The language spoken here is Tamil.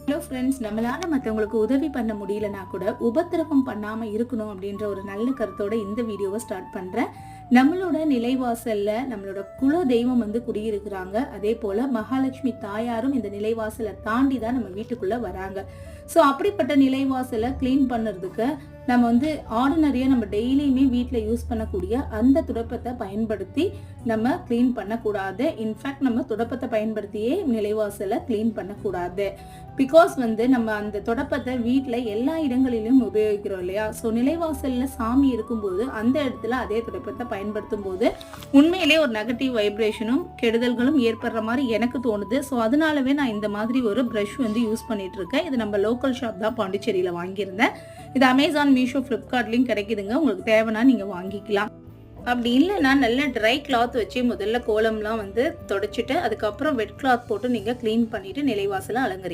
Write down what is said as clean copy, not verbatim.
ஹலோ ஃப்ரெண்ட்ஸ், நம்மளால மற்றவங்களுக்கு உதவி பண்ண முடியலனா கூட உபத்திரவம் பண்ணாமல் இருக்கணும் அப்படின்ற ஒரு நல்ல கருத்தோட இந்த வீடியோவை ஸ்டார்ட் பண்ணுறேன். நம்மளோட நிலைவாசல்ல நம்மளோட குல தெய்வம் குடியிருக்கிறாங்க. அதே போல மகாலட்சுமி தாயாரும் இந்த நிலைவாசலை தாண்டி தான் நம்ம வீட்டுக்குள்ள வராங்க. ஸோ அப்படிப்பட்ட நிலைவாசலை கிளீன் பண்ணுறதுக்கு நம்ம ஆர்டினரியாக நம்ம டெய்லியுமே வீட்டில் யூஸ் பண்ணக்கூடிய அந்த துடைப்பத்தை பயன்படுத்தி நம்ம கிளீன் பண்ணக்கூடாது. இன்ஃபேக்ட் நம்ம துடைப்பத்தை பயன்படுத்தியே நிலைவாசலை கிளீன் பண்ணக்கூடாது. பிகாஸ் நம்ம அந்த துடைப்பத்தை வீட்டில் எல்லா இடங்களிலும் உபயோகிக்கிறோம் இல்லையா? ஸோ நிலைவாசலில் சாமி இருக்கும்போது அந்த இடத்துல அதே துடைப்பத்தை பயன்படுத்தும் போது உண்மையிலே ஒரு நெகட்டிவ் வைப்ரேஷனும் கெடுதல்களும் ஏற்படுற மாதிரி எனக்கு தோணுது. ஸோ அதனாலவே நான் இந்த மாதிரி ஒரு ப்ரஷ் யூஸ் பண்ணிட்டு இருக்கேன். இது நம்ம லோக்கல் ஷாப் தான், பாண்டிச்சேரியில் வாங்கியிருந்தேன். இது அமேசான், மீஷோ, ஃப்ளிப்கார்ட்லையும் கிடைக்குதுங்க. உங்களுக்கு தேவைன்னா நீங்கள் வாங்கிக்கலாம். அப்படி இல்லைன்னா நல்ல ட்ரை கிளாத் வச்சு முதல்ல கோலம்லாம் தொடச்சிட்டு அதுக்கப்புறம் வெட் கிளாத் போட்டு நீங்கள் க்ளீன் பண்ணிவிட்டு நிலைவாசலை அலங்கரிக்கலாம்.